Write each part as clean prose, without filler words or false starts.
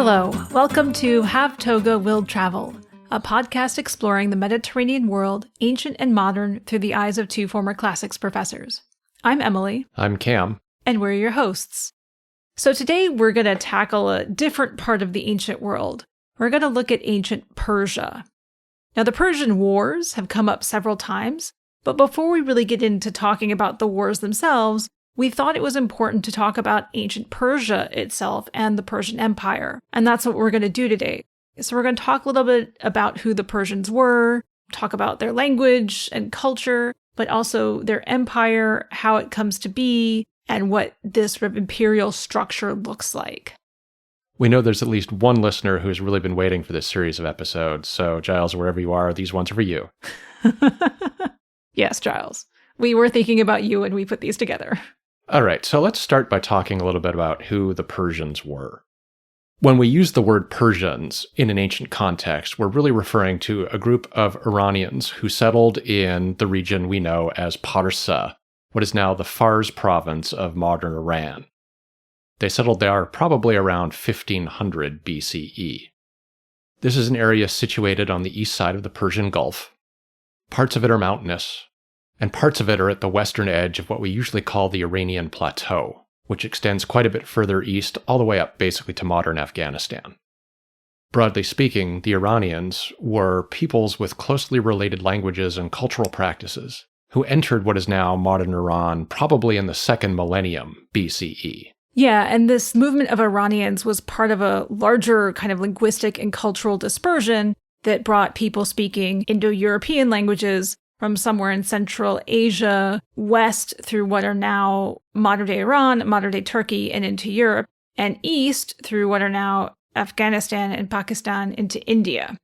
Hello, welcome to Have Toga Will Travel, a podcast exploring the Mediterranean world, ancient and modern, through the eyes of two former classics professors. I'm Emily. I'm Cam. And we're your hosts. So today we're going to tackle a different part of the ancient world. We're going to look at ancient Persia. Now, the Persian Wars have come up several times, but before we really get into talking about the wars themselves, we thought it was important to talk about ancient Persia itself and the Persian Empire. And that's what we're going to do today. So we're going to talk a little bit about who the Persians were, talk about their language and culture, but also their empire, how it comes to be, and what this sort of imperial structure looks like. We know there's at least one listener who's really been waiting for this series of episodes. So Giles, wherever you are, these ones are for you. Yes, Giles. We were thinking about you when we put these together. All right, so let's start by talking a little bit about who the Persians were. When we use the word Persians in an ancient context, we're really referring to a group of Iranians who settled in the region we know as Parsa, what is now the Fars province of modern Iran. They settled there probably around 1500 BCE. This is an area situated on the east side of the Persian Gulf. Parts of it are mountainous, and parts of it are at the western edge of what we usually call the Iranian Plateau, which extends quite a bit further east, all the way up basically to modern Afghanistan. Broadly speaking, the Iranians were peoples with closely related languages and cultural practices who entered what is now modern Iran probably in the second millennium BCE. Yeah, and this movement of Iranians was part of a larger kind of linguistic and cultural dispersion that brought people speaking Indo-European languages from somewhere in Central Asia, west through what are now modern-day Iran, modern-day Turkey, and into Europe, and east through what are now Afghanistan and Pakistan into India.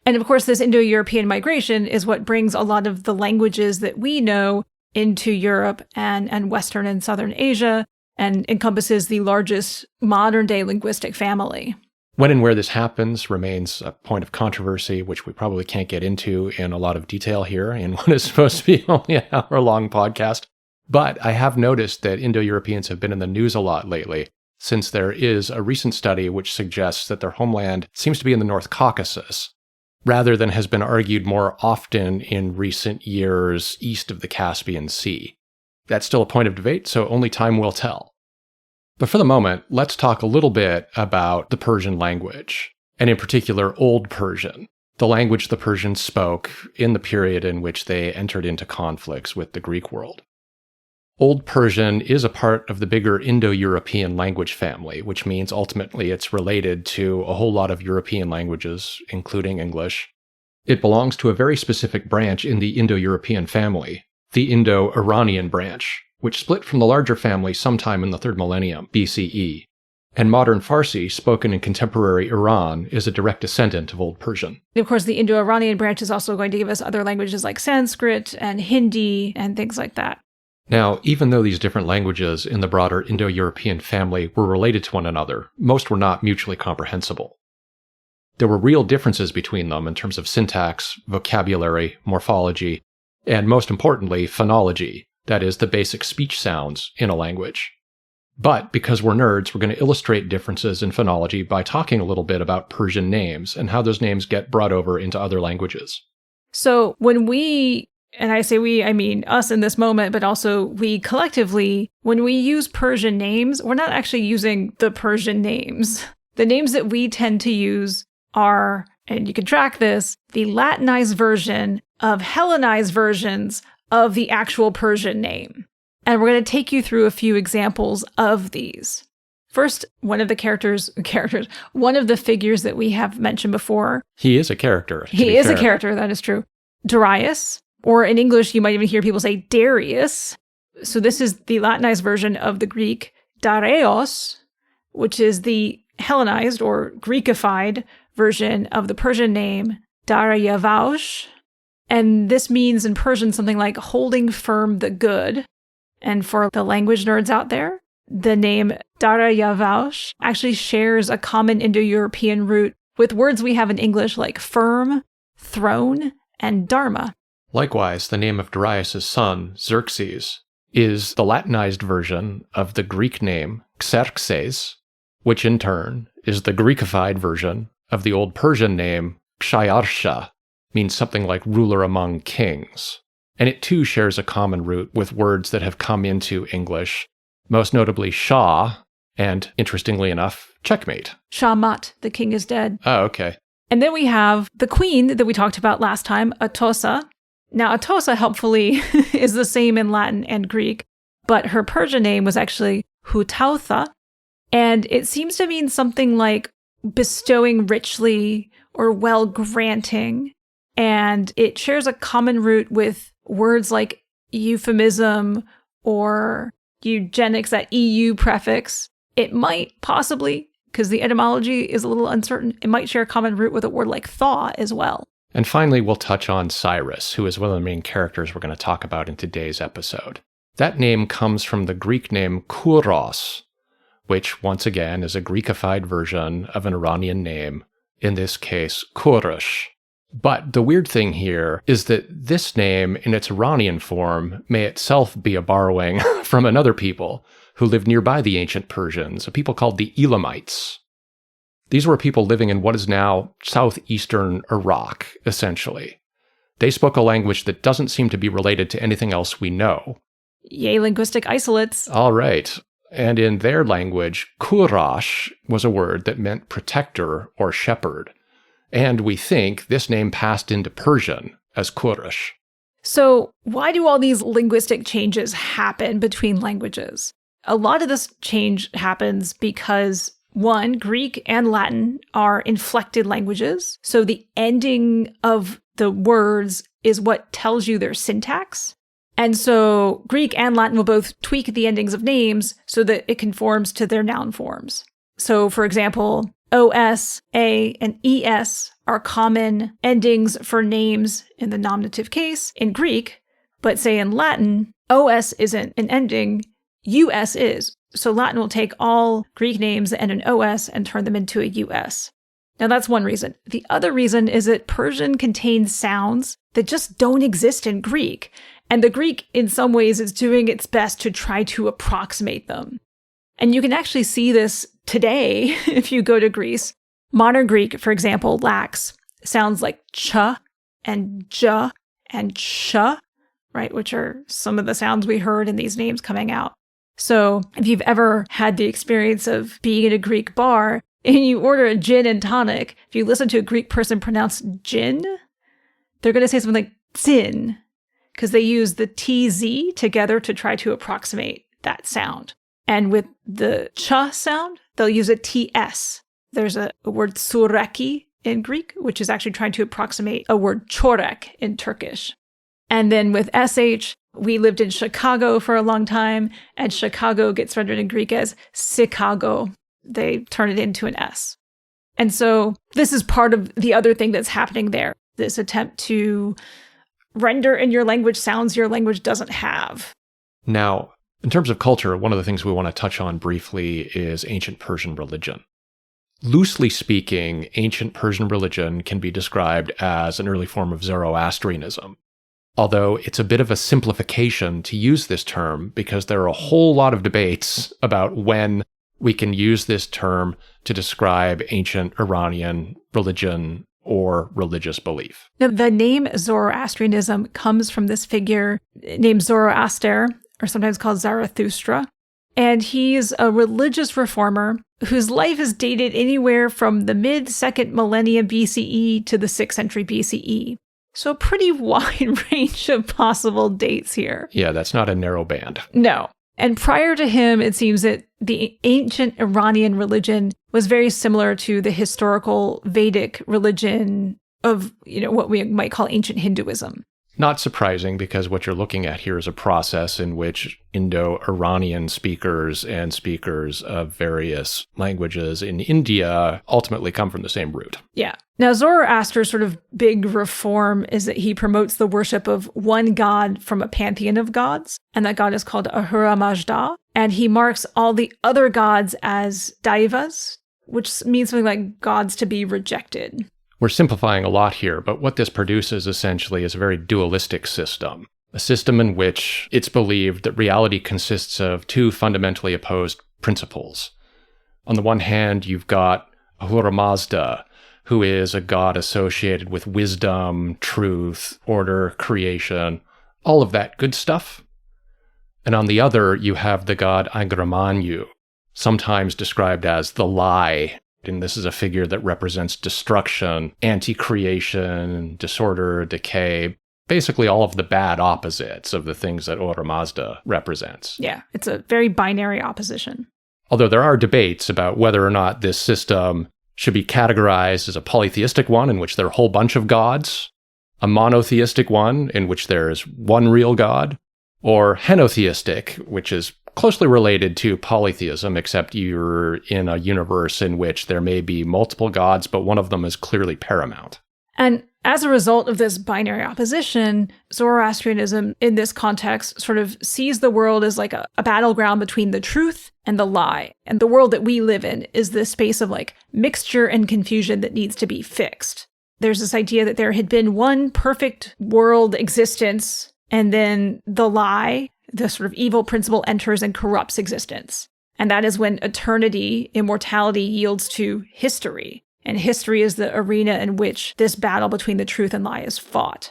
And of course, this Indo-European migration is what brings a lot of the languages that we know into Europe and Western and Southern Asia, and encompasses the largest modern-day linguistic family. When and where this happens remains a point of controversy, which we probably can't get into in a lot of detail here in what is supposed to be only an hour-long podcast. But I have noticed that Indo-Europeans have been in the news a lot lately, since there is a recent study which suggests that their homeland seems to be in the North Caucasus, rather than has been argued more often in recent years east of the Caspian Sea. That's still a point of debate, so only time will tell. But for the moment, let's talk a little bit about the Persian language, and in particular, Old Persian, the language the Persians spoke in the period in which they entered into conflicts with the Greek world. Old Persian is a part of the bigger Indo-European language family, which means ultimately it's related to a whole lot of European languages, including English. It belongs to a very specific branch in the Indo-European family, the Indo-Iranian branch, which split from the larger family sometime in the 3rd millennium BCE, and modern Farsi, spoken in contemporary Iran, is a direct descendant of Old Persian. Of course, the Indo-Iranian branch is also going to give us other languages like Sanskrit and Hindi and things like that. Now, even though these different languages in the broader Indo-European family were related to one another, most were not mutually comprehensible. There were real differences between them in terms of syntax, vocabulary, morphology, and most importantly, phonology. That is, the basic speech sounds in a language. But because we're nerds, we're going to illustrate differences in phonology by talking a little bit about Persian names and how those names get brought over into other languages. So when we, and I say we, I mean us in this moment, but also we collectively, when we use Persian names, we're not actually using the Persian names. The names that we tend to use are, and you can track this, the Latinized version of Hellenized versions of the actual Persian name. And we're going to take you through a few examples of these. First, one of the figures that we have mentioned before. He is a character. He is a character, that is true. Darius, or in English, you might even hear people say Darius. So this is the Latinized version of the Greek Dareios, which is the Hellenized or Greekified version of the Persian name Darayavaush. And this means in Persian something like holding firm the good. And for the language nerds out there, the name Darayavaush actually shares a common Indo-European root with words we have in English like firm, throne, and dharma. Likewise, the name of Darius' son, Xerxes, is the Latinized version of the Greek name Xerxes, which in turn is the Greekified version of the Old Persian name Shayarsha, means something like ruler among kings. And it too shares a common root with words that have come into English, most notably Shah, and interestingly enough, checkmate. Shahmat, the king is dead. Oh, okay. And then we have the queen that we talked about last time, Atossa. Now, Atossa, helpfully, is the same in Latin and Greek, but her Persian name was actually Hutautha, and it seems to mean something like bestowing richly or well-granting, and it shares a common root with words like euphemism or eugenics, that EU prefix. It might possibly, because the etymology is a little uncertain, it might share a common root with a word like thaw as well. And finally, we'll touch on Cyrus, who is one of the main characters we're going to talk about in today's episode. That name comes from the Greek name Kouros, which once again is a Greekified version of an Iranian name, in this case, Kourosh. But the weird thing here is that this name, in its Iranian form, may itself be a borrowing from another people who lived nearby the ancient Persians, a people called the Elamites. These were people living in what is now southeastern Iraq, essentially. They spoke a language that doesn't seem to be related to anything else we know. Yay, linguistic isolates. All right. And in their language, Kourosh was a word that meant protector or shepherd. And we think this name passed into Persian as Kourosh. So why do all these linguistic changes happen between languages? A lot of this change happens because, one, Greek and Latin are inflected languages. So the ending of the words is what tells you their syntax. And so Greek and Latin will both tweak the endings of names so that it conforms to their noun forms. So, for example, OS, A, and ES are common endings for names in the nominative case in Greek, but say in Latin, OS isn't an ending, US is. So Latin will take all Greek names that end in OS and turn them into a US. Now that's one reason. The other reason is that Persian contains sounds that just don't exist in Greek. And the Greek, in some ways, is doing its best to try to approximate them. And you can actually see this today if you go to Greece. Modern Greek, for example, lacks sounds like ch and j and ch, right, which are some of the sounds we heard in these names coming out. So if you've ever had the experience of being in a Greek bar and you order a gin and tonic, if you listen to a Greek person pronounce gin, they're going to say something like zin, because they use the TZ together to try to approximate that sound. And with the ch sound, they'll use a TS. There's a word sureki in Greek, which is actually trying to approximate a word chorek in Turkish. And then with SH, we lived in Chicago for a long time, and Chicago gets rendered in Greek as Chicago. They turn it into an S. And so this is part of the other thing that's happening there, this attempt to render in your language sounds your language doesn't have. Now, in terms of culture, one of the things we want to touch on briefly is ancient Persian religion. Loosely speaking, ancient Persian religion can be described as an early form of Zoroastrianism, although it's a bit of a simplification to use this term because there are a whole lot of debates about when we can use this term to describe ancient Iranian religion or religious belief. Now, the name Zoroastrianism comes from this figure named Zoroaster, or sometimes called Zarathustra. And he's a religious reformer whose life is dated anywhere from the mid-2nd millennium BCE to the 6th century BCE. So a pretty wide range of possible dates here. Yeah, that's not a narrow band. No. And prior to him, it seems that the ancient Iranian religion was very similar to the historical Vedic religion of, what we might call ancient Hinduism. Not surprising, because what you're looking at here is a process in which Indo-Iranian speakers and speakers of various languages in India ultimately come from the same root. Yeah. Now, Zoroaster's sort of big reform is that he promotes the worship of one god from a pantheon of gods, and that god is called Ahura Mazda, and he marks all the other gods as daivas, which means something like gods to be rejected. We're simplifying a lot here, but what this produces essentially is a very dualistic system, a system in which it's believed that reality consists of two fundamentally opposed principles. On the one hand, you've got Ahura Mazda, who is a god associated with wisdom, truth, order, creation, all of that good stuff. And on the other, you have the god Agramanyu, sometimes described as the lie. And this is a figure that represents destruction, anti-creation, disorder, decay, basically all of the bad opposites of the things that Ahura Mazda represents. Yeah, it's a very binary opposition. Although there are debates about whether or not this system should be categorized as a polytheistic one in which there are a whole bunch of gods, a monotheistic one in which there is one real god, or henotheistic, which is closely related to polytheism, except you're in a universe in which there may be multiple gods, but one of them is clearly paramount. And as a result of this binary opposition, Zoroastrianism in this context sort of sees the world as like a battleground between the truth and the lie. And the world that we live in is this space of like mixture and confusion that needs to be fixed. There's this idea that there had been one perfect world existence, and then the lie, the sort of evil principle, enters and corrupts existence. And that is when eternity, immortality, yields to history. And history is the arena in which this battle between the truth and lie is fought.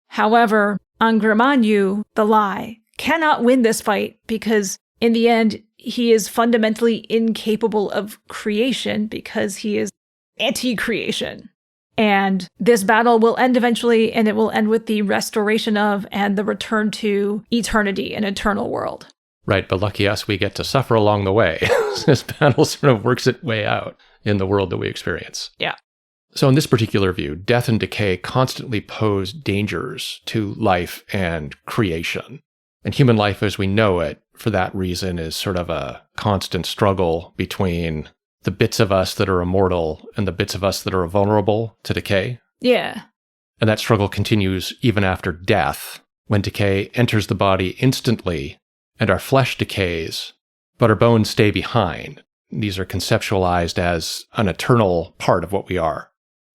However, Agramanyu, the lie, cannot win this fight because in the end, he is fundamentally incapable of creation because he is anti-creation. And this battle will end eventually, and it will end with the restoration of and the return to eternity, an eternal world. Right, but lucky us, we get to suffer along the way. This battle sort of works its way out in the world that we experience. Yeah. So in this particular view, death and decay constantly pose dangers to life and creation. And human life as we know it, for that reason, is sort of a constant struggle between the bits of us that are immortal and the bits of us that are vulnerable to decay. Yeah. And that struggle continues even after death, when decay enters the body instantly and our flesh decays, but our bones stay behind. These are conceptualized as an eternal part of what we are.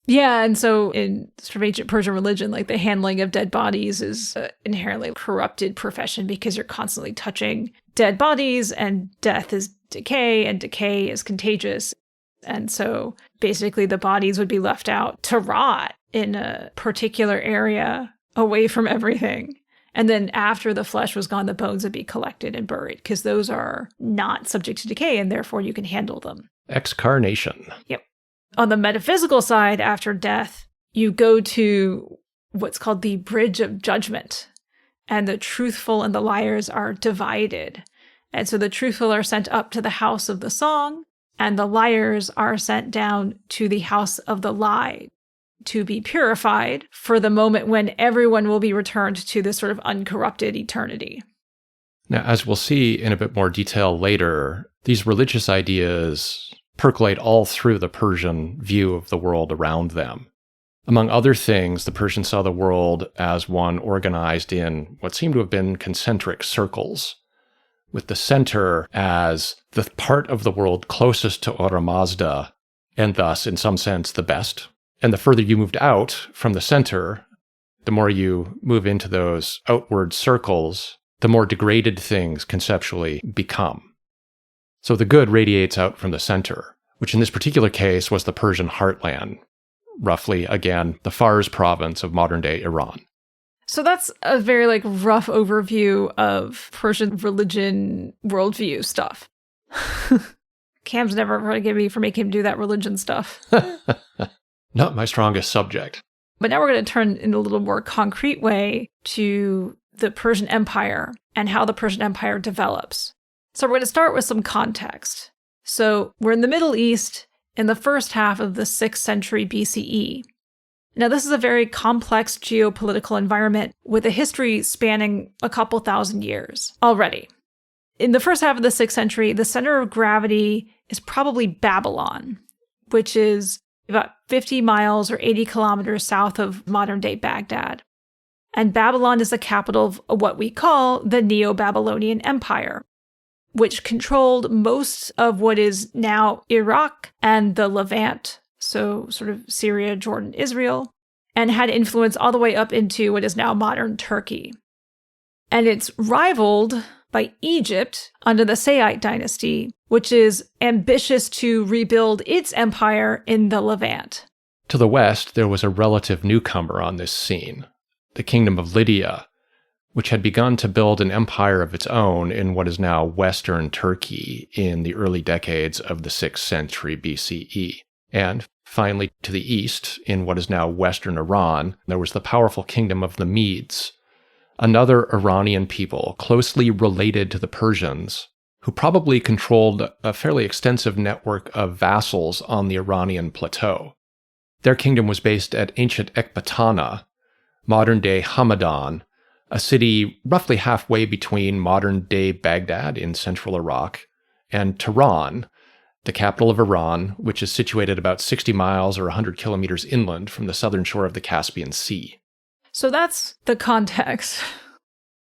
Yeah, and so in sort of ancient Persian religion, like the handling of dead bodies is an inherently corrupted profession because you're constantly touching dead bodies, and death is decay, and decay is contagious. And so basically the bodies would be left out to rot in a particular area away from everything. And then after the flesh was gone, the bones would be collected and buried because those are not subject to decay and therefore you can handle them. Excarnation. Yep. On the metaphysical side, after death, you go to what's called the bridge of judgment. And the truthful and the liars are divided. And so the truthful are sent up to the house of the song, and the liars are sent down to the house of the lie to be purified for the moment when everyone will be returned to this sort of uncorrupted eternity. Now, as we'll see in a bit more detail later, these religious ideas percolate all through the Persian view of the world around them. Among other things, the Persians saw the world as one organized in what seemed to have been concentric circles, with the center as the part of the world closest to Ahura Mazda, and thus, in some sense, the best. And the further you moved out from the center, the more you move into those outward circles, the more degraded things conceptually become. So the good radiates out from the center, which in this particular case was the Persian heartland, roughly, again, the Fars province of modern-day Iran. So that's a very rough overview of Persian religion worldview stuff. Cam's never forgive me for making him do that religion stuff. Not my strongest subject. But now we're going to turn in a little more concrete way to the Persian Empire and how the Persian Empire develops. So we're going to start with some context. So we're in the Middle East in the first half of the 6th century BCE. Now, this is a very complex geopolitical environment with a history spanning a couple thousand years already. In the first half of the 6th century, the center of gravity is probably Babylon, which is about 50 miles or 80 kilometers south of modern-day Baghdad. And Babylon is the capital of what we call the Neo-Babylonian Empire, which controlled most of what is now Iraq and the Levant, so sort of Syria, Jordan, Israel, and had influence all the way up into what is now modern Turkey. And it's rivaled by Egypt under the Saite dynasty, which is ambitious to rebuild its empire in the Levant. To the west, there was a relative newcomer on this scene, the Kingdom of Lydia, which had begun to build an empire of its own in what is now Western Turkey in the early decades of the 6th century BCE. And finally, to the east, in what is now Western Iran, there was the powerful Kingdom of the Medes, another Iranian people closely related to the Persians, who probably controlled a fairly extensive network of vassals on the Iranian plateau. Their kingdom was based at ancient Ecbatana, modern-day Hamadan, a city roughly halfway between modern-day Baghdad in central Iraq and Tehran, the capital of Iran, which is situated about 60 miles or 100 kilometers inland from the southern shore of the Caspian Sea. So that's the context.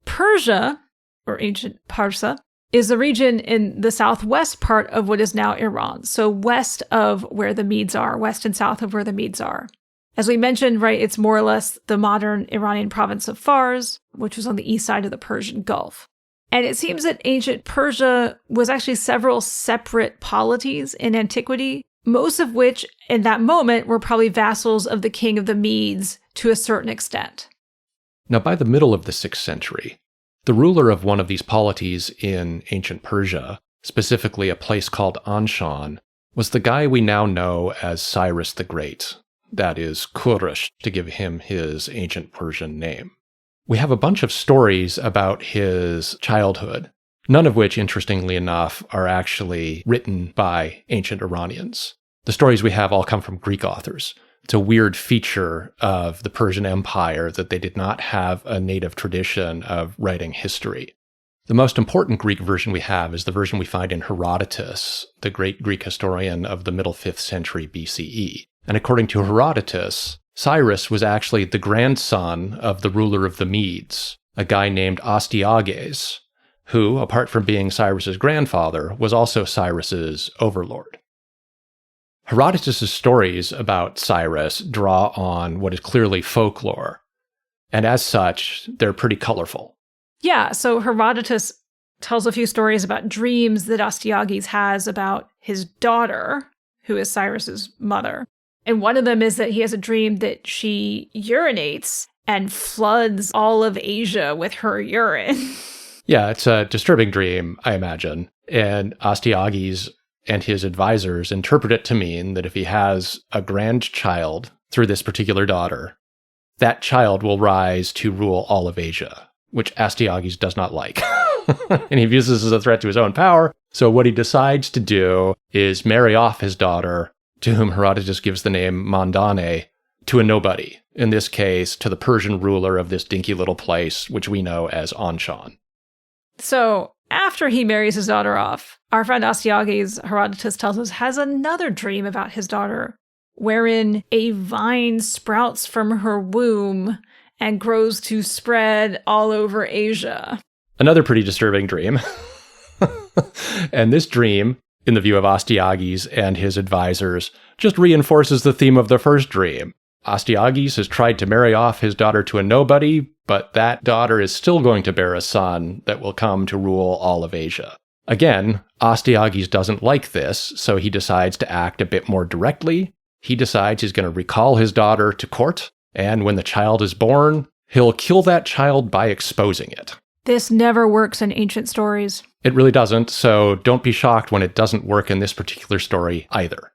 Persia, or ancient Parsa, is a region in the southwest part of what is now Iran, so west of where the Medes are, west and south of where the Medes are. As we mentioned, right, it's more or less the modern Iranian province of Fars, which was on the east side of the Persian Gulf. And it seems that ancient Persia was actually several separate polities in antiquity, most of which, in that moment, were probably vassals of the king of the Medes to a certain extent. Now, by the middle of the 6th century, the ruler of one of these polities in ancient Persia, specifically a place called Anshan, was the guy we now know as Cyrus the Great. That is, Kurush, to give him his ancient Persian name. We have a bunch of stories about his childhood, none of which, interestingly enough, are actually written by ancient Iranians. The stories we have all come from Greek authors. It's a weird feature of the Persian Empire that they did not have a native tradition of writing history. The most important Greek version we have is the version we find in Herodotus, the great Greek historian of the middle 5th century BCE. And according to Herodotus, Cyrus was actually the grandson of the ruler of the Medes, a guy named Astyages, who, apart from being Cyrus's grandfather, was also Cyrus's overlord. Herodotus' stories about Cyrus draw on what is clearly folklore, and as such, they're pretty colorful. Yeah, so Herodotus tells a few stories about dreams that Astyages has about his daughter, who is Cyrus's mother. And one of them is that he has a dream that she urinates and floods all of Asia with her urine. Yeah, it's a disturbing dream, I imagine. And Astyages and his advisors interpret it to mean that if he has a grandchild through this particular daughter, that child will rise to rule all of Asia, which Astyages does not like. And he views this as a threat to his own power. So what he decides to do is marry off his daughter, to whom Herodotus gives the name Mandane, to a nobody, in this case, to the Persian ruler of this dinky little place, which we know as Anshan. So after he marries his daughter off, our friend Astyages, Herodotus tells us, has another dream about his daughter, wherein a vine sprouts from her womb and grows to spread all over Asia. Another pretty disturbing dream. And this dream, in the view of Astyages and his advisors, just reinforces the theme of the first dream. Astyages has tried to marry off his daughter to a nobody, but that daughter is still going to bear a son that will come to rule all of Asia. Again, Astyages doesn't like this, so he decides to act a bit more directly. He decides he's going to recall his daughter to court, and when the child is born, he'll kill that child by exposing it. This never works in ancient stories. It really doesn't, so don't be shocked when it doesn't work in this particular story either.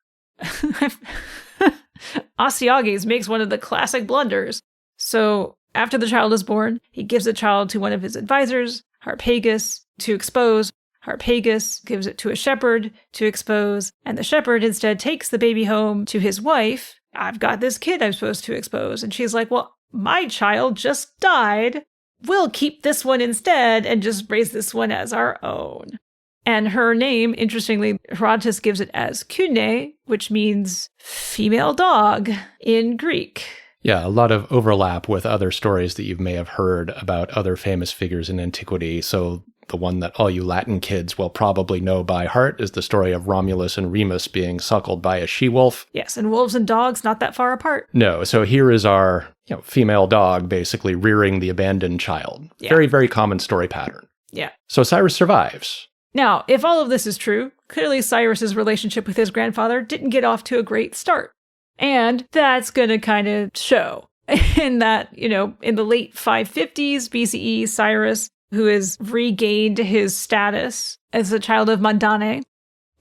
Astyages makes one of the classic blunders. So after the child is born, he gives the child to one of his advisors, Harpagus, to expose. Harpagus gives it to a shepherd to expose, and the shepherd instead takes the baby home to his wife. I've got this kid I'm supposed to expose. And she's like, well, my child just died. We'll keep this one instead and just raise this one as our own. And her name, interestingly, Herodotus gives it as Kune, which means female dog in Greek. Yeah, a lot of overlap with other stories that you may have heard about other famous figures in antiquity. So the one that all you Latin kids will probably know by heart is the story of Romulus and Remus being suckled by a she-wolf. Yes, and wolves and dogs not that far apart. No, so here is our female dog basically rearing the abandoned child. Yeah. Very, very common story pattern. Yeah. So Cyrus survives. Now, if all of this is true, clearly Cyrus's relationship with his grandfather didn't get off to a great start. And that's going to kind of show in that, in the late 550s BCE, Cyrus, who has regained his status as a child of Mandane,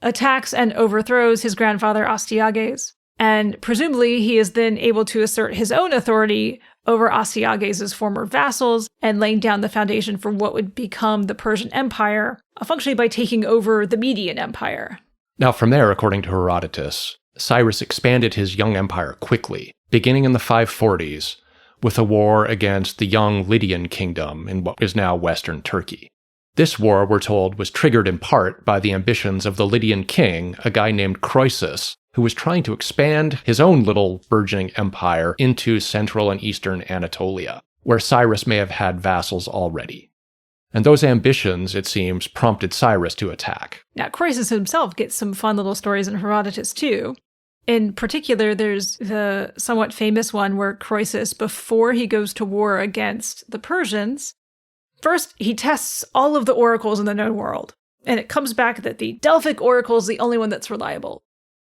attacks and overthrows his grandfather Astyages. And presumably he is then able to assert his own authority over Astyages' former vassals and laying down the foundation for what would become the Persian Empire, functionally by taking over the Median Empire. Now from there, according to Herodotus, Cyrus expanded his young empire quickly, beginning in the 540s with a war against the young Lydian kingdom in what is now Western Turkey. This war, we're told, was triggered in part by the ambitions of the Lydian king, a guy named Croesus, who was trying to expand his own little burgeoning empire into central and eastern Anatolia, where Cyrus may have had vassals already. And those ambitions, it seems, prompted Cyrus to attack. Now, Croesus himself gets some fun little stories in Herodotus, too. In particular, there's the somewhat famous one where Croesus, before he goes to war against the Persians, first he tests all of the oracles in the known world, and it comes back that the Delphic oracle is the only one that's reliable.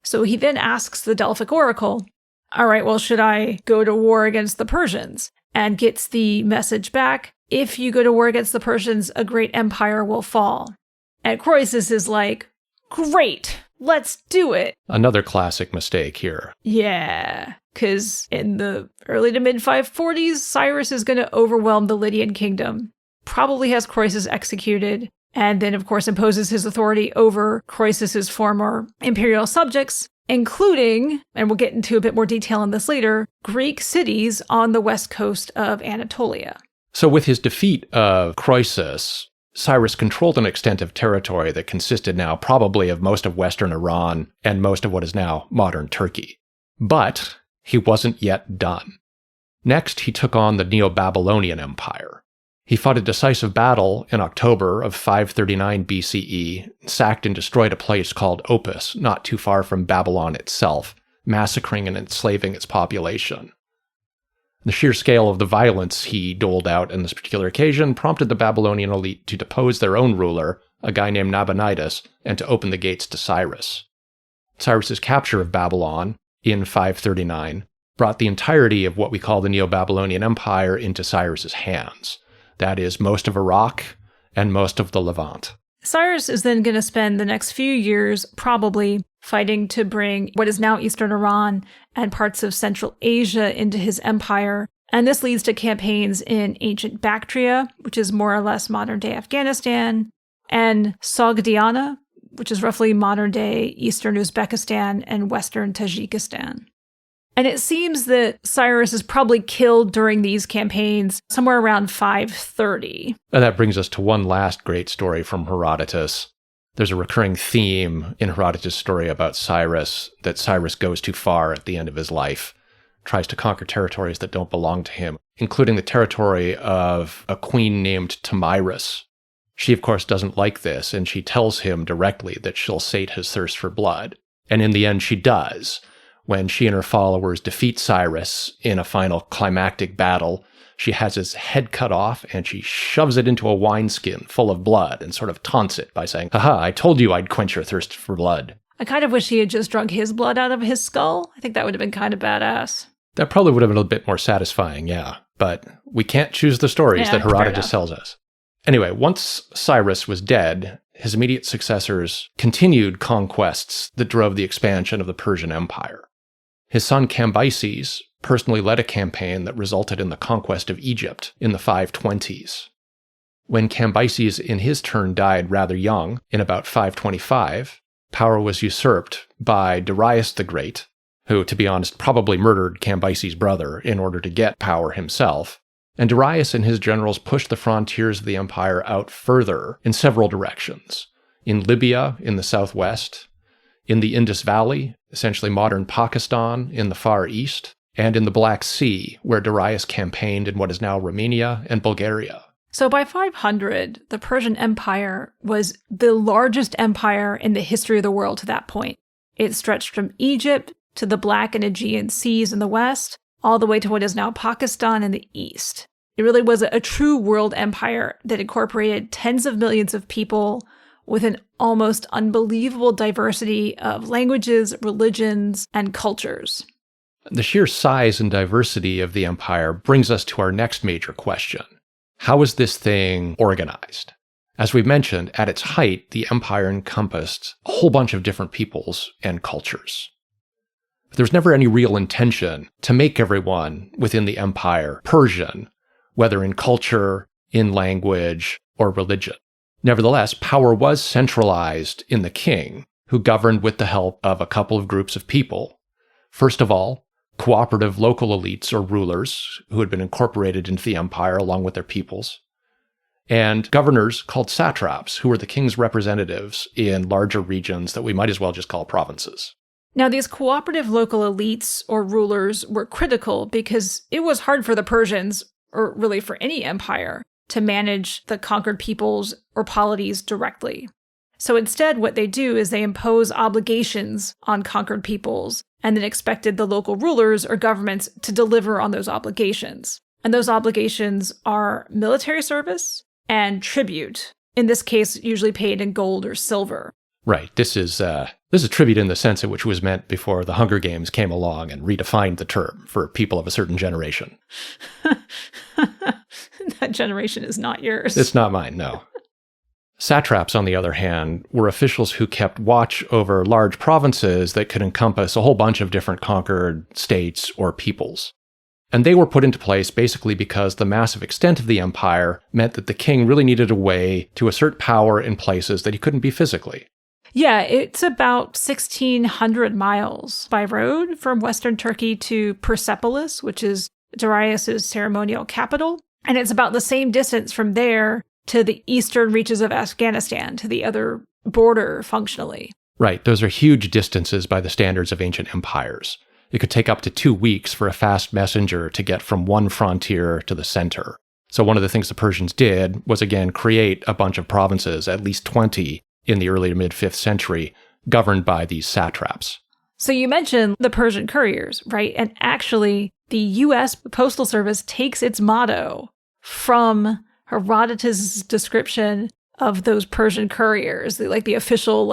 So he then asks the Delphic oracle, all right, well, should I go to war against the Persians? And gets the message back, if you go to war against the Persians, a great empire will fall. And Croesus is like, great, let's do it. Another classic mistake here. Yeah, because in the early to mid 540s, Cyrus is going to overwhelm the Lydian kingdom, probably has Croesus executed, and then, of course, imposes his authority over Croesus's former imperial subjects, including, and we'll get into a bit more detail on this later, Greek cities on the west coast of Anatolia. So with his defeat of Croesus, Cyrus controlled an extent of territory that consisted now probably of most of western Iran and most of what is now modern Turkey. But he wasn't yet done. Next, he took on the Neo-Babylonian Empire. He fought a decisive battle in October of 539 BCE, sacked and destroyed a place called Opis, not too far from Babylon itself, massacring and enslaving its population. The sheer scale of the violence he doled out on this particular occasion prompted the Babylonian elite to depose their own ruler, a guy named Nabonidus, and to open the gates to Cyrus. Cyrus's capture of Babylon in 539 brought the entirety of what we call the Neo-Babylonian Empire into Cyrus's hands. That is, most of Iraq and most of the Levant. Cyrus is then going to spend the next few years probably fighting to bring what is now eastern Iran and parts of Central Asia into his empire. And this leads to campaigns in ancient Bactria, which is more or less modern-day Afghanistan, and Sogdiana, which is roughly modern-day eastern Uzbekistan and western Tajikistan. And it seems that Cyrus is probably killed during these campaigns somewhere around 530. And that brings us to one last great story from Herodotus. There's a recurring theme in Herodotus' story about Cyrus, that Cyrus goes too far at the end of his life, tries to conquer territories that don't belong to him, including the territory of a queen named Thamyris. She, of course, doesn't like this, and she tells him directly that she'll sate his thirst for blood. And in the end, she does. When she and her followers defeat Cyrus in a final climactic battle, she has his head cut off and she shoves it into a wineskin full of blood and sort of taunts it by saying, "Haha, I told you I'd quench your thirst for blood." I kind of wish he had just drunk his blood out of his skull. I think that would have been kind of badass. That probably would have been a bit more satisfying, yeah. But we can't choose the stories that Herodotus tells us. Anyway, once Cyrus was dead, his immediate successors continued conquests that drove the expansion of the Persian Empire. His son Cambyses personally led a campaign that resulted in the conquest of Egypt in the 520s. When Cambyses in his turn died rather young, in about 525, power was usurped by Darius the Great, who, to be honest, probably murdered Cambyses' brother in order to get power himself. And Darius and his generals pushed the frontiers of the empire out further in several directions. In Libya, in the southwest, in the Indus Valley, essentially modern Pakistan in the Far East, and in the Black Sea, where Darius campaigned in what is now Romania and Bulgaria. So by 500, the Persian Empire was the largest empire in the history of the world to that point. It stretched from Egypt to the Black and Aegean Seas in the west, all the way to what is now Pakistan in the east. It really was a true world empire that incorporated tens of millions of people with an almost unbelievable diversity of languages, religions, and cultures. The sheer size and diversity of the empire brings us to our next major question. How is this thing organized? As we've mentioned, at its height, the empire encompassed a whole bunch of different peoples and cultures. But there was never any real intention to make everyone within the empire Persian, whether in culture, in language, or religion. Nevertheless, power was centralized in the king, who governed with the help of a couple of groups of people. First of all, cooperative local elites or rulers who had been incorporated into the empire along with their peoples, and governors called satraps, who were the king's representatives in larger regions that we might as well just call provinces. Now, these cooperative local elites or rulers were critical because it was hard for the Persians, or really for any empire, to manage the conquered peoples or polities directly. So instead, what they do is they impose obligations on conquered peoples and then expected the local rulers or governments to deliver on those obligations. And those obligations are military service and tribute, in this case, usually paid in gold or silver. Right. This is tribute in the sense in which it was meant before the Hunger Games came along and redefined the term for people of a certain generation. That generation is not yours. It's not mine, no. Satraps, on the other hand, were officials who kept watch over large provinces that could encompass a whole bunch of different conquered states or peoples. And they were put into place basically because the massive extent of the empire meant that the king really needed a way to assert power in places that he couldn't be physically. Yeah, it's about 1,600 miles by road from western Turkey to Persepolis, which is Darius's ceremonial capital. And it's about the same distance from there to the eastern reaches of Afghanistan, to the other border functionally. Right, those are huge distances by the standards of ancient empires. It could take up to 2 weeks for a fast messenger to get from one frontier to the center. So one of the things the Persians did was, again, create a bunch of provinces, at least 20, in the early to mid-5th century, governed by these satraps. So you mentioned the Persian couriers, right? And actually, the U.S. Postal Service takes its motto from Herodotus' description of those Persian couriers, like the official,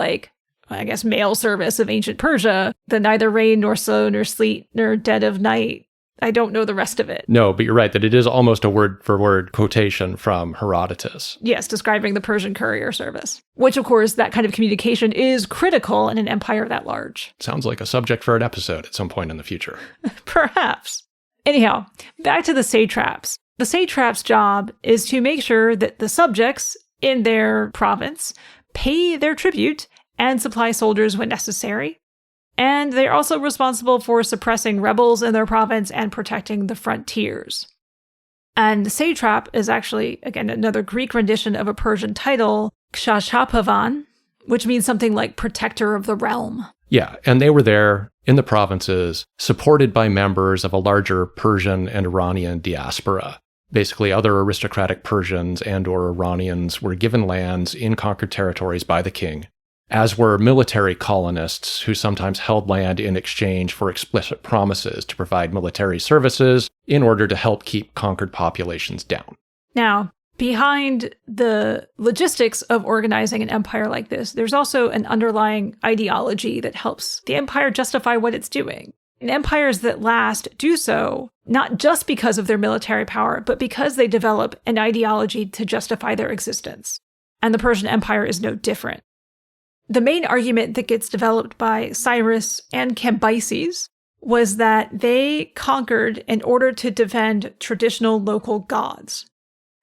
mail service of ancient Persia, the neither rain nor snow nor sleet nor dead of night. I don't know the rest of it. No, but you're right that it is almost a word-for-word quotation from Herodotus. Yes, describing the Persian courier service, which, of course, that kind of communication is critical in an empire that large. Sounds like a subject for an episode at some point in the future. Perhaps. Anyhow, back to the satraps. The satrap's job is to make sure that the subjects in their province pay their tribute and supply soldiers when necessary. And they're also responsible for suppressing rebels in their province and protecting the frontiers. And satrap is actually, again, another Greek rendition of a Persian title, kshachapavan, which means something like protector of the realm. Yeah, and they were there in the provinces, supported by members of a larger Persian and Iranian diaspora. Basically, other aristocratic Persians and or Iranians were given lands in conquered territories by the king, as were military colonists who sometimes held land in exchange for explicit promises to provide military services in order to help keep conquered populations down. Now, behind the logistics of organizing an empire like this, there's also an underlying ideology that helps the empire justify what it's doing. And empires that last do so not just because of their military power, but because they develop an ideology to justify their existence. And the Persian Empire is no different. The main argument that gets developed by Cyrus and Cambyses was that they conquered in order to defend traditional local gods.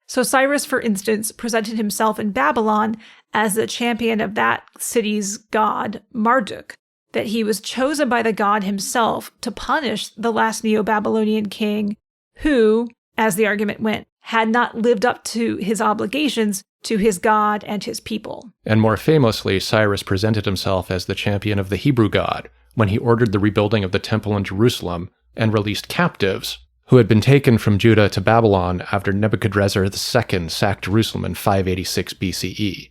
So Cyrus, for instance, presented himself in Babylon as the champion of that city's god, Marduk, that he was chosen by the god himself to punish the last Neo-Babylonian king who, as the argument went, had not lived up to his obligations to his god and his people. And more famously, Cyrus presented himself as the champion of the Hebrew god when he ordered the rebuilding of the temple in Jerusalem and released captives who had been taken from Judah to Babylon after Nebuchadnezzar II sacked Jerusalem in 586 BCE.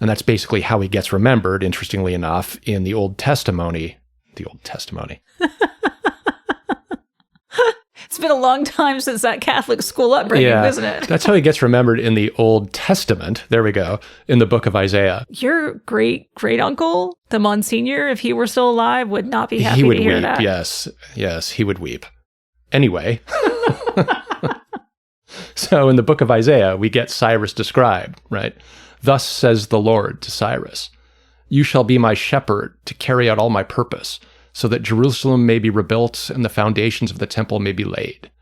And that's basically how he gets remembered, interestingly enough, in the Old Testimony. The Old Testimony. It's been a long time since that Catholic school upbringing, isn't it? That's how he gets remembered in the Old Testament. There we go. In the book of Isaiah. Your great-great-uncle, the Monsignor, if he were still alive, would not be happy to hear weep. that. Yes, he would weep. Anyway. So in the book of Isaiah, we get Cyrus described, right? Thus says the Lord to Cyrus, you shall be my shepherd to carry out all my purpose, so that Jerusalem may be rebuilt and the foundations of the temple may be laid.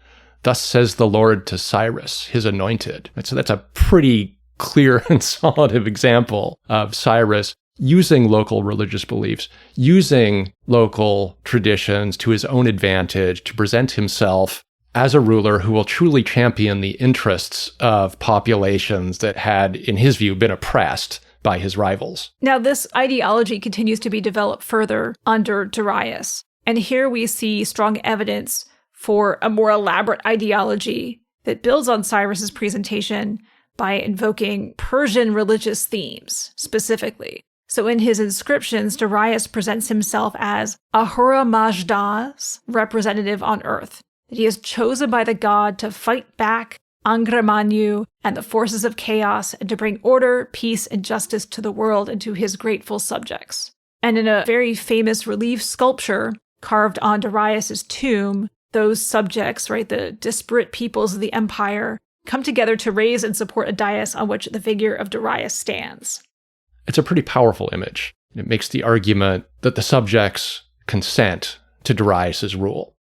Thus says the Lord to Cyrus, his anointed. And so that's a pretty clear and solid example of Cyrus using local religious beliefs, using local traditions to his own advantage to present himself as a ruler who will truly champion the interests of populations that had, in his view, been oppressed by his rivals. Now, this ideology continues to be developed further under Darius. And here we see strong evidence for a more elaborate ideology that builds on Cyrus's presentation by invoking Persian religious themes, specifically. So in his inscriptions, Darius presents himself as Ahura Mazda's representative on earth, that he is chosen by the god to fight back Angramanyu and the forces of chaos and to bring order, peace, and justice to the world and to his grateful subjects. And in a very famous relief sculpture carved on Darius's tomb, those subjects, right, the disparate peoples of the empire, come together to raise and support a dais on which the figure of Darius stands. It's a pretty powerful image. It makes the argument that the subjects consent to Darius's rule,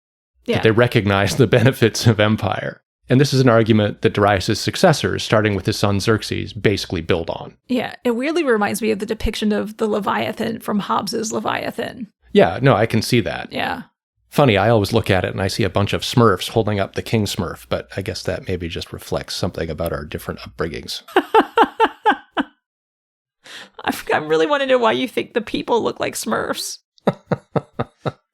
that they recognize the benefits of empire. And this is an argument that Darius's successors, starting with his son Xerxes, basically build on. Yeah, it weirdly reminds me of the depiction of the Leviathan from Hobbes's Leviathan. Yeah, no, I can see that. Yeah. Funny, I always look at it and I see a bunch of Smurfs holding up the King Smurf, but I guess that maybe just reflects something about our different upbringings. I really want to know why you think the people look like Smurfs.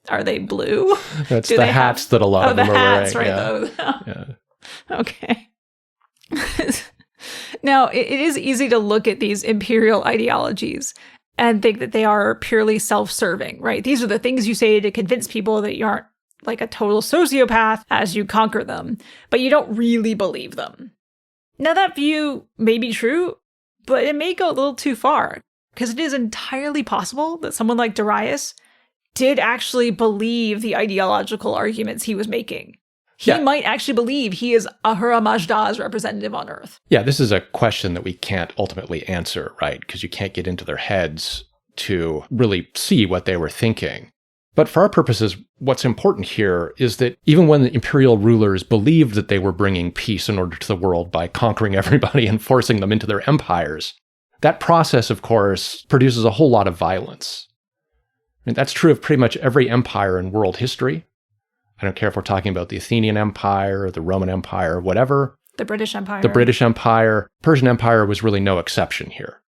Are they blue? That's the hats that a lot of them are hats, wearing. Right, yeah. Okay. Now, it is easy to look at these imperial ideologies and think that they are purely self-serving, right? These are the things you say to convince people that you aren't like a total sociopath as you conquer them, but you don't really believe them. Now, that view may be true, but it may go a little too far, because it is entirely possible that someone like Darius did actually believe the ideological arguments he was making. He might actually believe he is Ahura Mazda's representative on Earth. Yeah, this is a question that we can't ultimately answer, right? Because you can't get into their heads to really see what they were thinking. But for our purposes, what's important here is that even when the imperial rulers believed that they were bringing peace and order to the world by conquering everybody and forcing them into their empires, that process, of course, produces a whole lot of violence. I mean, that's true of pretty much every empire in world history. I don't care if we're talking about the Athenian Empire, or the Roman Empire, or whatever. The British Empire. The British Empire. Persian Empire was really no exception here.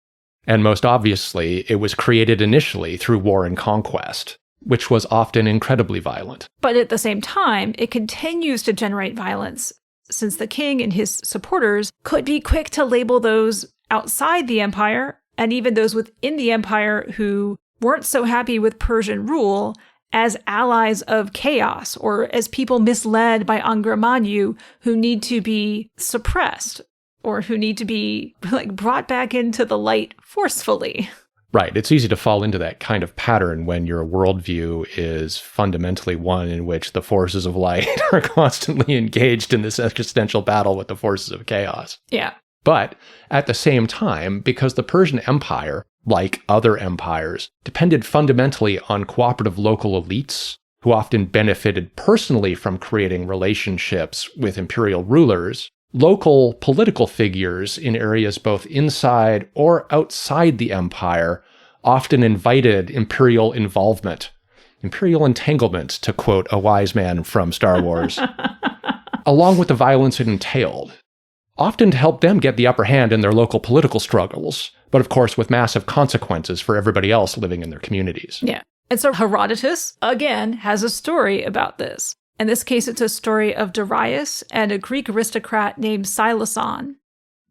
And most obviously, it was created initially through war and conquest, which was often incredibly violent. But at the same time, it continues to generate violence, since the king and his supporters could be quick to label those outside the empire, and even those within the empire who weren't so happy with Persian rule, as allies of chaos, or as people misled by Angramanyu who need to be suppressed, or who need to be brought back into the light forcefully. Right. It's easy to fall into that kind of pattern when your worldview is fundamentally one in which the forces of light are constantly engaged in this existential battle with the forces of chaos. Yeah. But at the same time, because the Persian Empire, like other empires, depended fundamentally on cooperative local elites who often benefited personally from creating relationships with imperial rulers, local political figures in areas both inside or outside the empire often invited imperial involvement, imperial entanglements, to quote a wise man from Star Wars, along with the violence it entailed, often to help them get the upper hand in their local political struggles, but of course with massive consequences for everybody else living in their communities. Yeah. And so Herodotus, again, has a story about this. In this case, it's a story of Darius and a Greek aristocrat named Syloson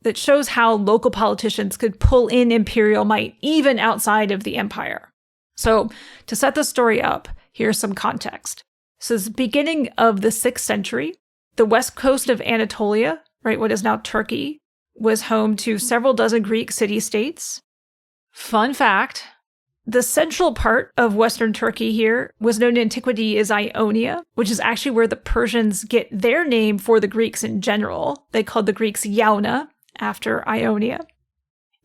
that shows how local politicians could pull in imperial might even outside of the empire. So to set the story up, here's some context. So it's the beginning of the 6th century, The west coast of Anatolia, right, what is now Turkey, was home to several dozen Greek city-states. Fun fact, the central part of western Turkey here was known in antiquity as Ionia, which is actually where the Persians get their name for the Greeks in general. They called the Greeks Yauna after Ionia.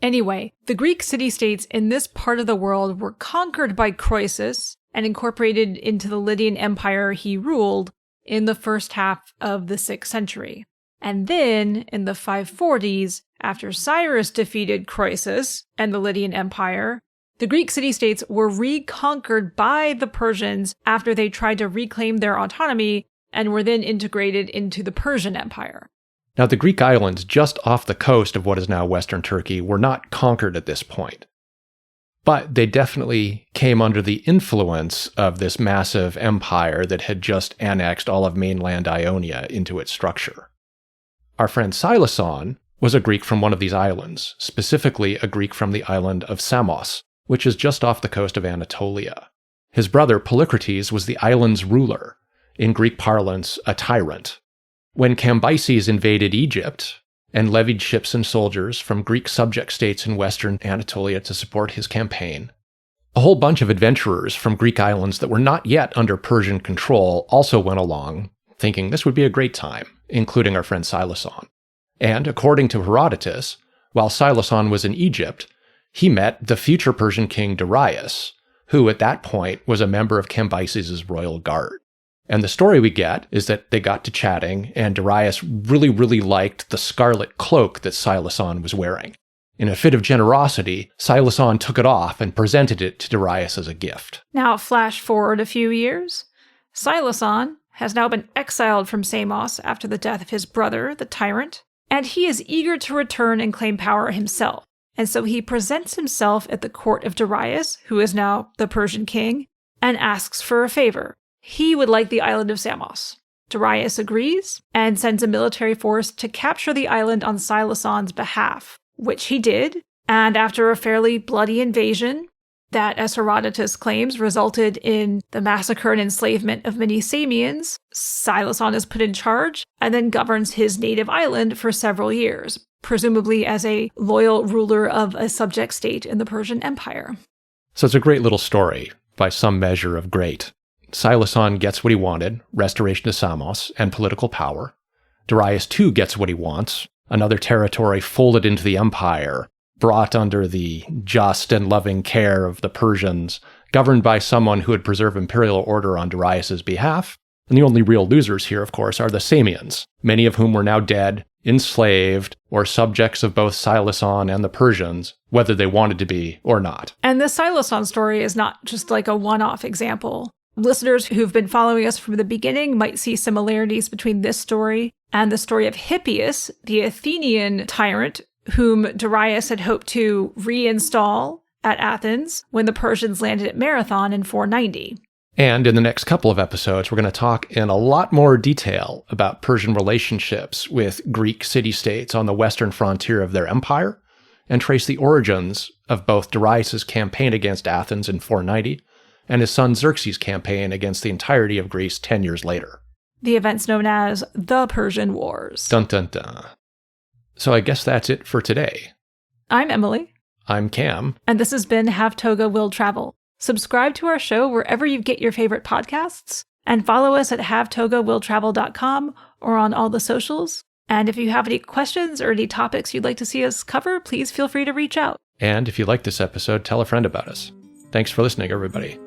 Anyway, the Greek city-states in this part of the world were conquered by Croesus and incorporated into the Lydian Empire he ruled in the first half of the 6th century. And then, in the 540s, after Cyrus defeated Croesus and the Lydian Empire, the Greek city-states were reconquered by the Persians after they tried to reclaim their autonomy and were then integrated into the Persian Empire. Now, the Greek islands just off the coast of what is now Western Turkey were not conquered at this point. But they definitely came under the influence of this massive empire that had just annexed all of mainland Ionia into its structure. Our friend Syloson was a Greek from one of these islands, specifically a Greek from the island of Samos, which is just off the coast of Anatolia. His brother Polycrates was the island's ruler, in Greek parlance, a tyrant. When Cambyses invaded Egypt and levied ships and soldiers from Greek subject states in western Anatolia to support his campaign, a whole bunch of adventurers from Greek islands that were not yet under Persian control also went along, thinking this would be a great time, including our friend Syloson. And according to Herodotus, while Syloson was in Egypt, he met the future Persian king Darius, who at that point was a member of Cambyses' royal guard. And the story we get is that they got to chatting, and Darius really liked the scarlet cloak that Syloson was wearing. In a fit of generosity, Syloson took it off and presented it to Darius as a gift. Now, flash forward a few years. Syloson has now been exiled from Samos after the death of his brother, the tyrant, and he is eager to return and claim power himself. And so he presents himself at the court of Darius, who is now the Persian king, and asks for a favor. He would like the island of Samos. Darius agrees and sends a military force to capture the island on Syloson's behalf, which he did, and after a fairly bloody invasion that, as Herodotus claims, resulted in the massacre and enslavement of many Samians, Syloson is put in charge and then governs his native island for several years, presumably as a loyal ruler of a subject state in the Persian Empire. So it's a great little story, by some measure of great. Syloson gets what he wanted, restoration of Samos and political power. Darius too gets what he wants, another territory folded into the empire, brought under the just and loving care of the Persians, governed by someone who would preserve imperial order on Darius's behalf. And the only real losers here, of course, are the Samians, many of whom were now dead, enslaved, or subjects of both Syloson and the Persians, whether they wanted to be or not. And the Syloson story is not just like a one-off example. Listeners who've been following us from the beginning might see similarities between this story and the story of Hippias, the Athenian tyrant, whom Darius had hoped to reinstall at Athens when the Persians landed at Marathon in 490. And in the next couple of episodes, we're going to talk in a lot more detail about Persian relationships with Greek city-states on the western frontier of their empire, and trace the origins of both Darius's campaign against Athens in 490 and his son Xerxes' campaign against the entirety of Greece 10 years later. The events known as the Persian Wars. Dun dun dun. So I guess that's it for today. I'm Emily. I'm Cam. And this has been Have Toga Will Travel. Subscribe to our show wherever you get your favorite podcasts, and follow us at havetogawilltravel.com or on all the socials. And if you have any questions or any topics you'd like to see us cover, please feel free to reach out. And if you like this episode, tell a friend about us. Thanks for listening, everybody.